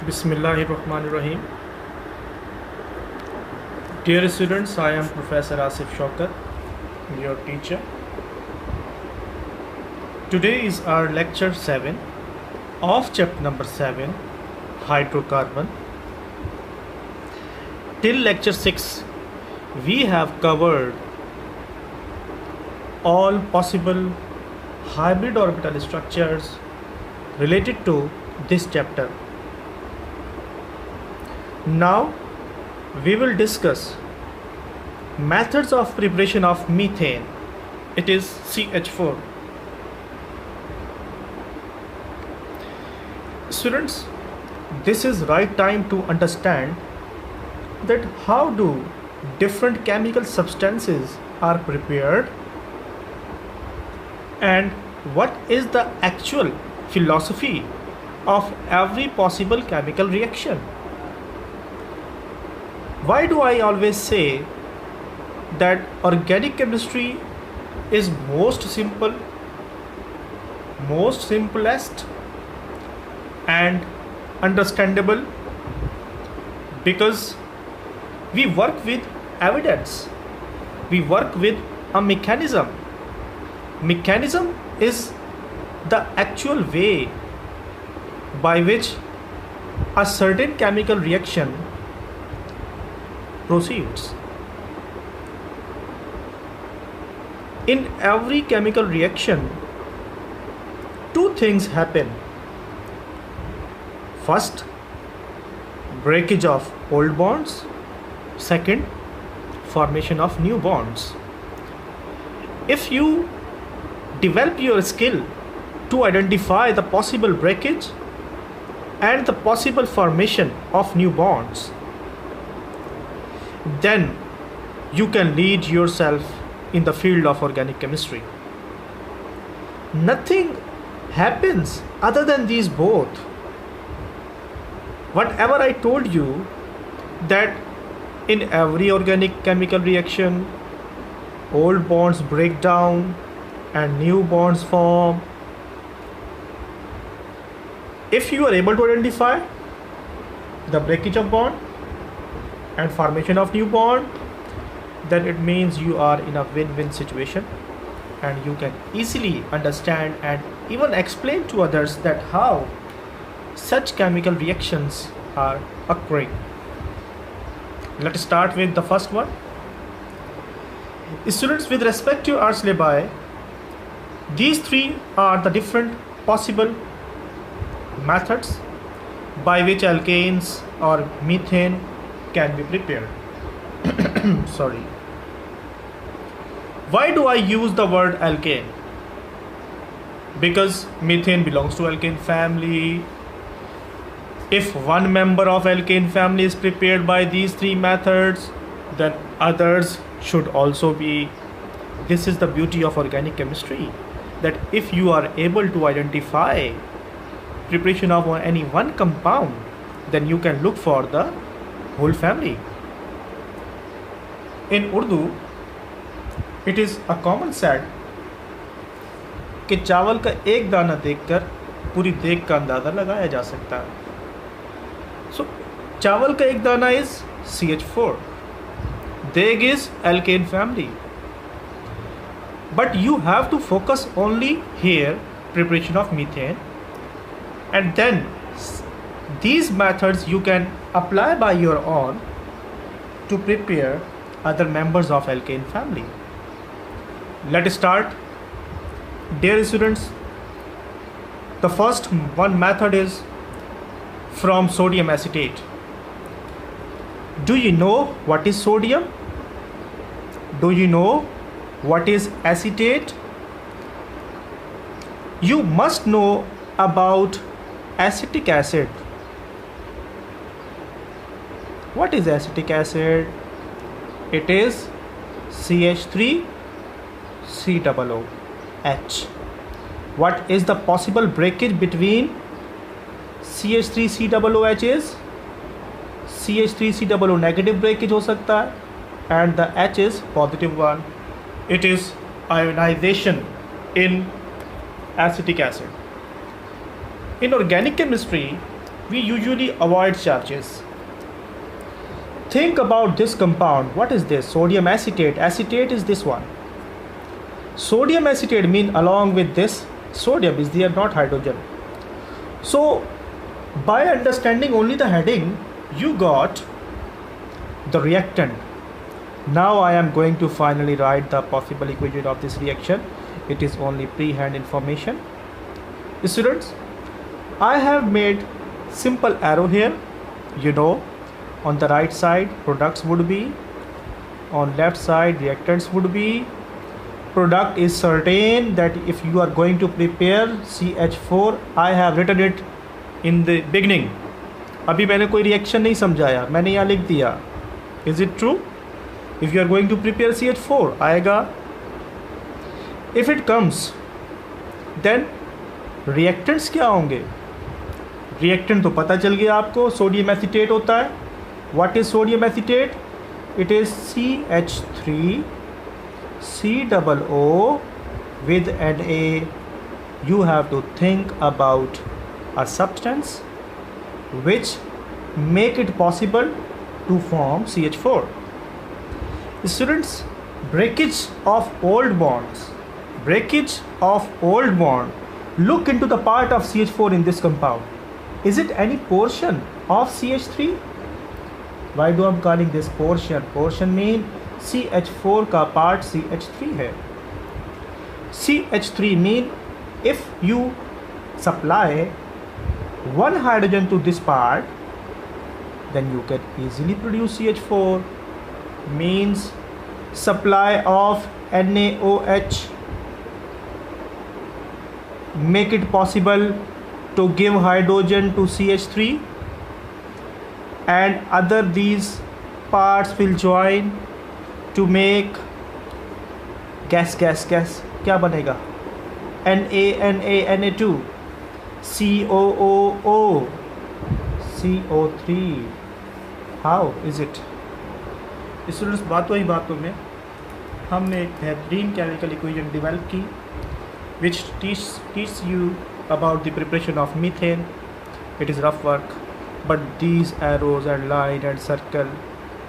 Bismillahirrahmanirrahim. Dear students, I am Professor Asif Shaukat, your teacher. Today is our lecture 7 of chapter number 7, hydrocarbon. Till lecture 6, we have covered all possible hybrid orbital structures related to this chapter. Now we will discuss methods of preparation of methane. It is CH4. Students, this is right time to understand that how do different chemical substances are prepared and what is the actual philosophy of every possible chemical reaction. Why do I always say that organic chemistry is most simplest and understandable? Because we work with evidence, we work with a mechanism. Mechanism is the actual way by which a certain chemical reaction proceeds. In every chemical reaction, two things happen. First, breakage of old bonds. Second, formation of new bonds. If you develop your skill to identify the possible breakage and the possible formation of new bonds, then you can lead yourself in the field of organic chemistry. Nothing happens other than these both. Whatever I told you, that in every organic chemical reaction, old bonds break down and new bonds form. If you are able to identify the breakage of bond and formation of new bond, then it means you are in a win-win situation and you can easily understand and even explain to others that how such chemical reactions are occurring. Let us start with the first one. Students, with respect to our syllabi, these three are the different possible methods by which alkanes or methane can be prepared. Sorry. Why do I use the word alkane? Because methane belongs to alkane family. If one member of alkane family is prepared by these three methods, then others should also be. This is the beauty of organic chemistry, that if you are able to identify preparation of any one compound, then you can look for the whole family. In Urdu, it is a common said कि चावल का एक दाना देखकर पूरी देग का अंदाज़ा लगाया जा सकता है. So चावल का एक दाना is CH4, देग is alkane family. But you have to focus only here preparation of methane, and then these methods you can apply by your own to prepare other members of alkane family. Let us start. Dear students, the first one method is from sodium acetate. Do you know what is sodium? Do you know what is acetate? You must know about acetic acid. What is acetic acid? It is CH3COOH. What is the possible breakage between CH3COOH is? CH3COO negative breakage हो सकता है and the H is positive one. It is ionization in acetic acid. In organic chemistry, we usually avoid charges. Think about this compound. What is this? Sodium acetate. Acetate is this one. Sodium acetate mean along with this sodium is there, not hydrogen. So by understanding only the heading, you got the reactant. Now I am going to finally write the possible equation of this reaction. It is only pre-hand information. Students, I have made simple arrow here. You know, on the right side products would be, on left side reactants would be. Product is certain that if you are going to prepare CH4, I have written it in the beginning. अभी मैंने कोई reaction नहीं समझाया, मैंने यहाँ लिख दिया. Is it true? If you are going to prepare CH4 आएगा. If it comes, then reactants क्या होंगे? Reactant तो पता चल गया आपको, सोडियम एसीटेट होता है. What is sodium acetate? It is CH3 COO with Na. You have to think about a substance which make it possible to form CH4. Students, breakage of old bonds. Breakage of old bond. Look into the part of CH4 in this compound. Is it any portion of CH3? Why do I am calling this portion? Portion mean CH4 का part CH3 है. CH3 mean if you supply one hydrogen to this part, then you can easily produce CH4. Means supply of NaOH make it possible to give hydrogen to CH3, and other these parts will join to make gas. क्या बनेगा? Na2 COOO CO3. How is it? Students, बातों ही बातों में हमने एक बेहतरीन chemical equation develop की which teach you about the preparation of methane. It is rough work, but these arrows and line and circle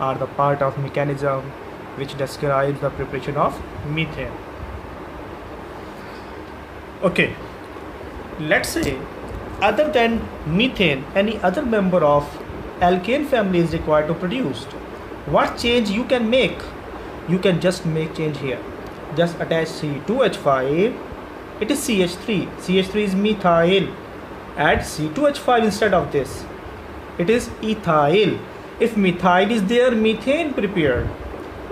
are the part of mechanism which describes the preparation of methane. Okay, let's say other than methane, any other member of alkane family is required to produce. What change you can make? You can just make change here. Just attach C2H5. It is CH3. CH3 is methyl. Add C2H5 instead of this. It is ethyl. If methyl is there, methane prepared.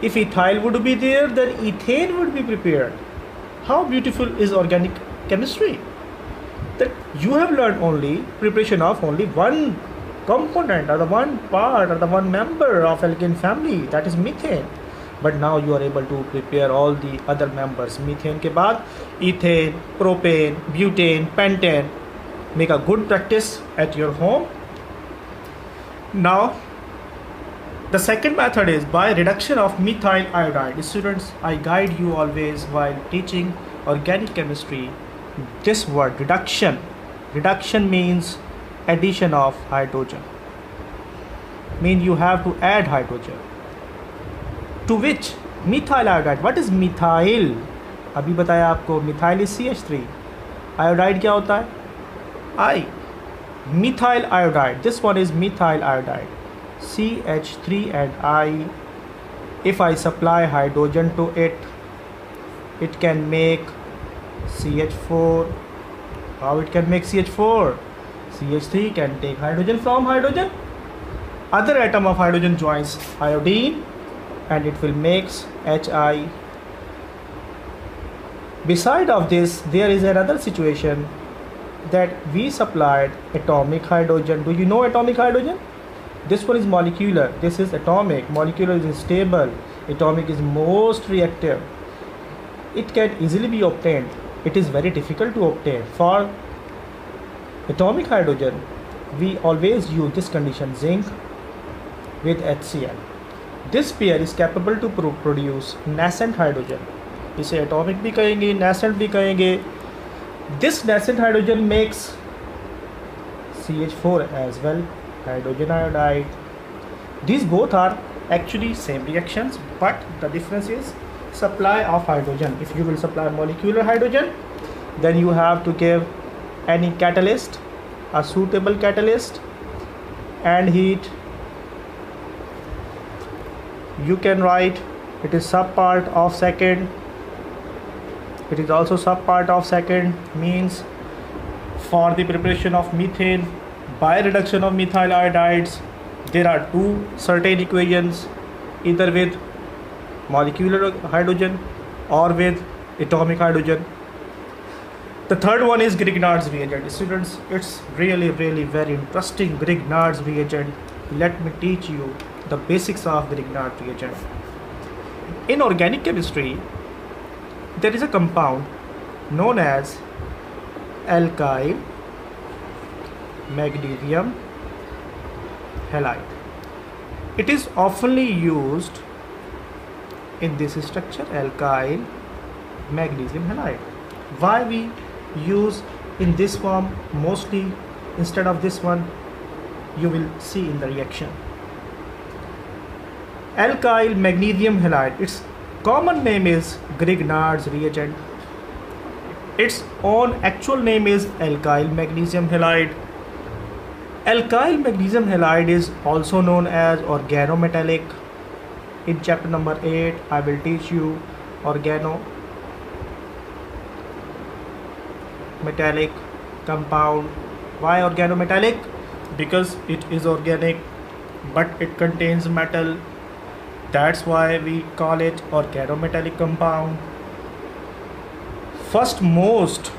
If ethyl would be there, then ethane would be prepared. How beautiful is organic chemistry? That you have learned only preparation of only one component or the one part or the one member of alkane family, that is methane. But now you are able to prepare all the other members. Methane के बाद ethane, propane, butane, pentane. Make a good practice at your home. Now the second method is by reduction of methyl iodide. Students, I guide you always while teaching organic chemistry. This word reduction. Reduction means addition of hydrogen. Mean you have to add hydrogen. To which methyl iodide. What is methyl? अभी बताया आपको. Methyl is CH3. Iodide क्या होता है? I. Methyl iodide. This one is methyl iodide. CH3 and I. If I supply hydrogen to it, it can make CH4. How it can make CH4? CH3 can take hydrogen from hydrogen. Other atom of hydrogen joins iodine and it will make Hi. Beside of this, there is another situation that we supplied atomic hydrogen. Do you know atomic hydrogen? This one is molecular. This is atomic. Molecular is stable. Atomic is most reactive. It can easily be obtained. It is very difficult to obtain. For atomic hydrogen, we always use this condition, zinc with HCl. This pair is capable to produce nascent hydrogen. इसे atomic भी कहेंगे, nascent भी कहेंगे. This nascent hydrogen makes CH4 as well, hydrogen iodide. These both are actually same reactions, but the difference is supply of hydrogen. If you will supply molecular hydrogen, then you have to give any catalyst, a suitable catalyst, and heat. You can write it is subpart of second. It is also subpart of second, means for the preparation of methane by reduction of methyl iodides, there are two certain equations, either with molecular hydrogen or with atomic hydrogen. The third one is Grignard's reagent. Students, it's really very interesting, Grignard's reagent. Let me teach you the basics of Grignard reagent. In organic chemistry, there is a compound known as alkyl magnesium halide. It is oftenly used in this structure, alkyl magnesium halide. Why we use in this form mostly instead of this one, you will see in the reaction. Alkyl magnesium halide, its common name is Grignard's reagent. Its own actual name is alkyl magnesium halide. Alkyl magnesium halide is also known as organometallic. In chapter number 8, I will teach you organometallic compound. Why organometallic? Because it is organic but it contains metal. That's why we call it organometallic compound. First most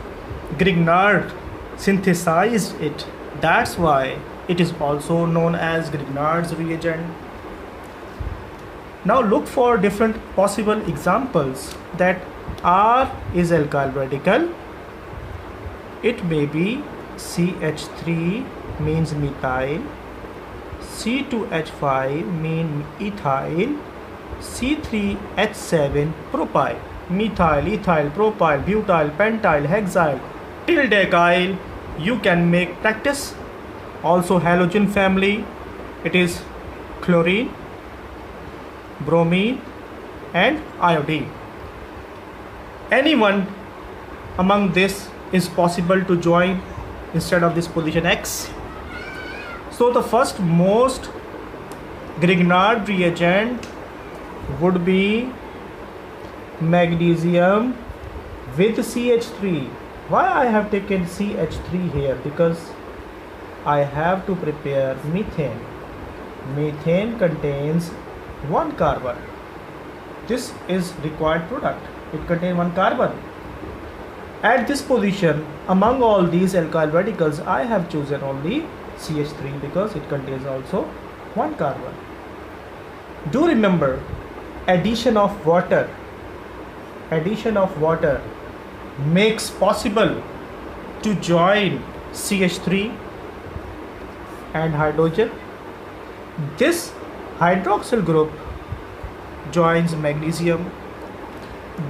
Grignard synthesized it. That's why it is also known as Grignard's reagent. Now look for different possible examples that R is alkyl radical. It may be CH3 means methyl, C2H5 mean ethyl, C3H7 propyl, methyl, ethyl, propyl, butyl, pentyl, hexyl, till decyl. You can make practice. Also halogen family, it is chlorine, bromine and iodine. Anyone among this is possible to join instead of this position X. So the first most Grignard reagent would be magnesium with CH3. Why I have taken CH3 here? Because I have to prepare methane. Methane contains one carbon. This is required product. It contains one carbon. At this position, among all these alkyl radicals, I have chosen only CH3 because it contains also one carbon. Do remember, addition of water makes possible to join CH3 and hydrogen. This hydroxyl group joins magnesium.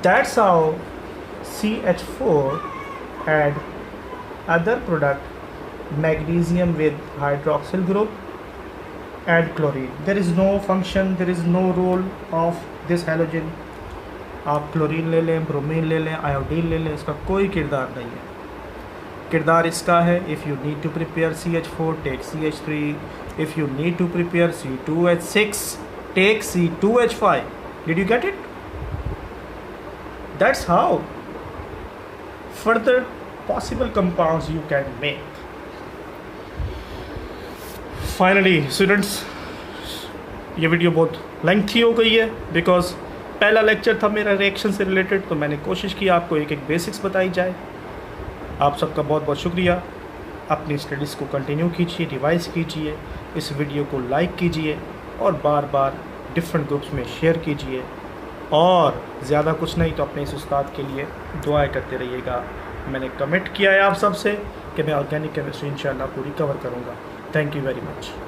That's how CH4 and other product magnesium with hydroxyl group and chlorine. There is no function, there is no role of this halogen. आप chlorine ले लें, bromine ले लें, iodine ले लें, इसका कोई किरदार नहीं है. किरदार इसका है, if you need to prepare CH4 take CH3, if you need to prepare C2H6 take C2H5. Did you get it? That's how further possible compounds you can make. Finally students, ये वीडियो बहुत lengthy हो गई है because पहला lecture था मेरा reaction से related, तो मैंने कोशिश की आपको एक एक बेसिक्स बताई जाए. आप सबका बहुत बहुत शुक्रिया. अपनी स्टडीज़ को कंटिन्यू कीजिए, रिवाइज कीजिए, इस वीडियो को लाइक कीजिए और बार बार डिफरेंट ग्रुप्स में शेयर कीजिए. और ज़्यादा कुछ नहीं तो अपने इस उस्ताद के लिए दुआएं करते रहिएगा. मैंने कमिट किया है आप सबसे कि मैं ऑर्गेनिक केमिस्ट्री इंशाल्लाह पूरी कवर करूँगा. Thank you very much.